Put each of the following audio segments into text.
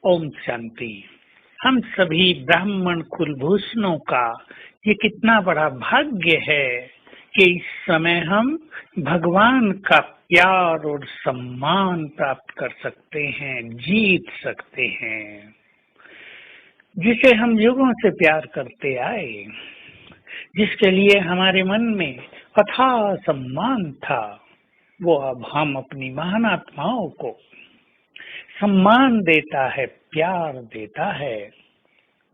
ओम शांति। हम सभी ब्राह्मण कुलभूषणों का ये कितना बड़ा भाग्य है कि इस समय हम भगवान का प्यार और सम्मान प्राप्त कर सकते हैं, जीत सकते हैं, जिसे हम युगों से प्यार करते आए, जिसके लिए हमारे मन में अथाह सम्मान था, वो अब हम अपनी महान आत्माओं को सम्मान देता है, प्यार देता है।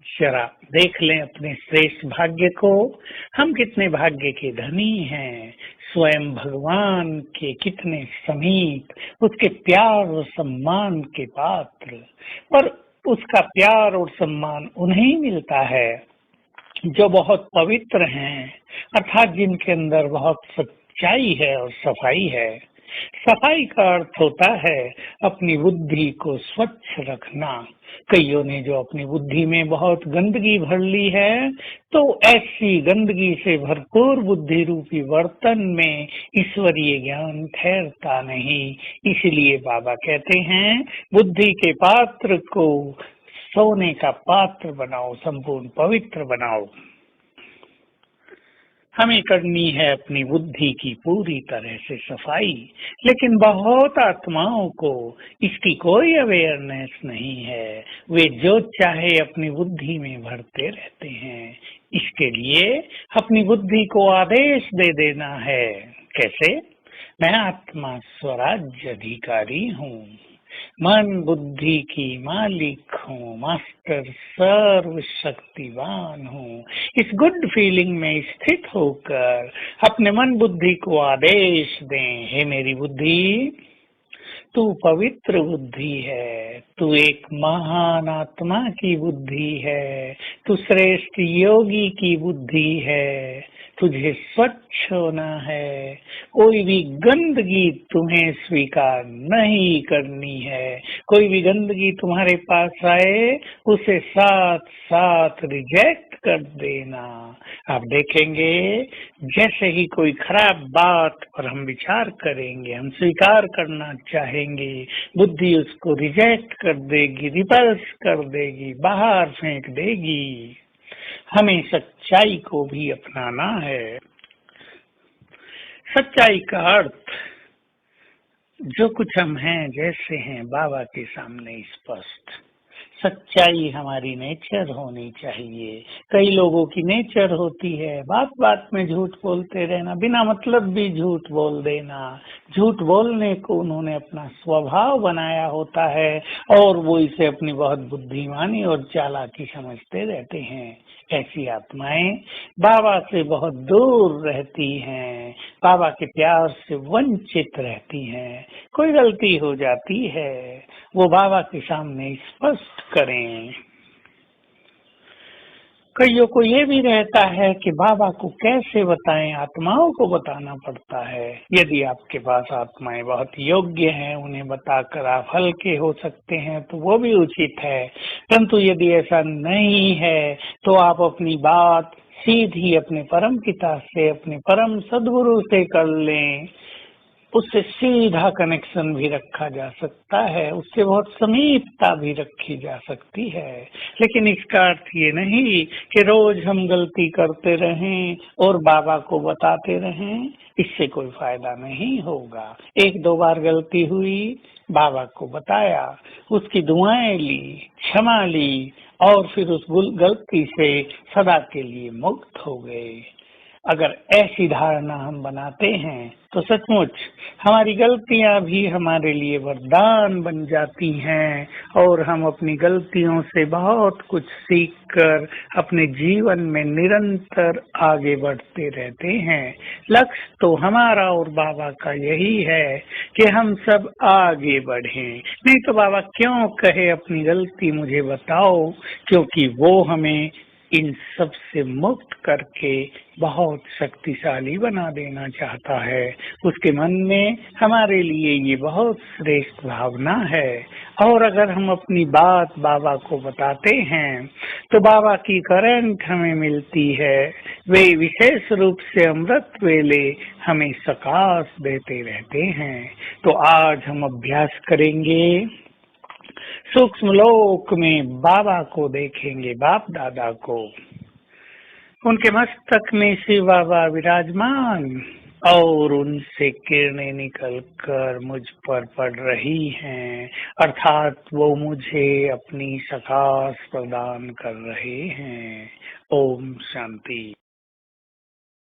जरा देख लें अपने श्रेष्ठ भाग्य को। हम कितने भाग्य के धनी हैं, स्वयं भगवान के कितने समीप, उसके प्यार और सम्मान के पात्र। पर उसका प्यार और सम्मान उन्हें मिलता है जो बहुत पवित्र हैं, अर्थात जिनके अंदर बहुत सच्चाई है और सफाई है। सफाई का अर्थ होता है अपनी बुद्धि को स्वच्छ रखना। कईयों ने जो अपनी बुद्धि में बहुत गंदगी भर ली है, तो ऐसी गंदगी से भरपूर बुद्धि रूपी बर्तन में ईश्वरीय ज्ञान ठहरता नहीं। इसलिए बाबा कहते हैं, बुद्धि के पात्र को सोने का पात्र बनाओ, संपूर्ण पवित्र बनाओ। हमें करनी है अपनी बुद्धि की पूरी तरह से सफाई, लेकिन बहुत आत्माओं को इसकी कोई अवेयरनेस नहीं है। वे जो चाहे अपनी बुद्धि में भरते रहते हैं। इसके लिए अपनी बुद्धि को आदेश दे देना है। कैसे? मैं आत्मा स्वराज्य अधिकारी हूँ, मन बुद्धि की मालिक हूँ, मास्टर सर्वशक्तिवान हूँ। इस गुड फीलिंग में स्थित होकर अपने मन बुद्धि को आदेश दें, हे मेरी बुद्धि, तू पवित्र बुद्धि है, तू एक महान आत्मा की बुद्धि है, तू श्रेष्ठ योगी की बुद्धि है, तुझे स्वच्छ होना है। कोई भी गंदगी तुम्हें स्वीकार नहीं करनी है। कोई भी गंदगी तुम्हारे पास आए, उसे साथ साथ रिजेक्ट कर देना। आप देखेंगे, जैसे ही कोई खराब बात पर हम विचार करेंगे, हम स्वीकार करना चाहेंगे, बुद्धि उसको रिजेक्ट कर देगी, रिपल्स कर देगी, बाहर फेंक देगी। हमें सच्चाई को भी अपनाना है। सच्चाई का अर्थ जो कुछ हम हैं, जैसे हैं, बाबा के सामने स्पष्ट। सच्चाई हमारी नेचर होनी चाहिए। कई लोगों की नेचर होती है बात बात में झूठ बोलते रहना, बिना मतलब भी झूठ बोल देना। झूठ बोलने को उन्होंने अपना स्वभाव बनाया होता है और वो इसे अपनी बहुत बुद्धिमानी और चालाकी समझते रहते हैं। ऐसी आत्माएं बाबा से बहुत दूर रहती हैं, बाबा के प्यार से वंचित रहती हैं। कोई गलती हो जाती है, वो बाबा के सामने स्पष्ट करें। कईयों को ये भी रहता है कि बाबा को कैसे बताएं, आत्माओं को बताना पड़ता है। यदि आपके पास आत्माएं बहुत योग्य हैं, उन्हें बताकर आप हल्के हो सकते हैं तो वो भी उचित है। परंतु यदि ऐसा नहीं है तो आप अपनी बात सीधी अपने परम पिता से, अपने परम सद्गुरु से कर लें। उससे सीधा कनेक्शन भी रखा जा सकता है, उससे बहुत समीपता भी रखी जा सकती है। लेकिन इसका अर्थ ये नहीं कि रोज हम गलती करते रहें और बाबा को बताते रहें, इससे कोई फायदा नहीं होगा। एक दो बार गलती हुई, बाबा को बताया, उसकी दुआएं ली, क्षमा ली और फिर उस गलती से सदा के लिए मुक्त हो गए। अगर ऐसी धारणा हम बनाते हैं तो सचमुच हमारी गलतियां भी हमारे लिए वरदान बन जाती हैं और हम अपनी गलतियों से बहुत कुछ सीखकर अपने जीवन में निरंतर आगे बढ़ते रहते हैं। लक्ष्य तो हमारा और बाबा का यही है कि हम सब आगे बढ़ें। नहीं तो बाबा क्यों कहे अपनी गलती मुझे बताओ, क्योंकि वो हमें इन सब से मुक्त करके बहुत शक्तिशाली बना देना चाहता है। उसके मन में हमारे लिए ये बहुत श्रेष्ठ भावना है। और अगर हम अपनी बात बाबा को बताते हैं तो बाबा की करंट हमें मिलती है। वे विशेष रूप से अमृत वेले हमें सकाश देते रहते हैं। तो आज हम अभ्यास करेंगे सूक्ष्म लोक में बाबा को देखेंगे, बाप दादा को। उनके मस्तक में शिव बाबा विराजमान और उनसे किरणें निकलकर मुझ पर पड़ रही हैं, अर्थात वो मुझे अपनी सकाश प्रदान कर रहे हैं। ओम शांति।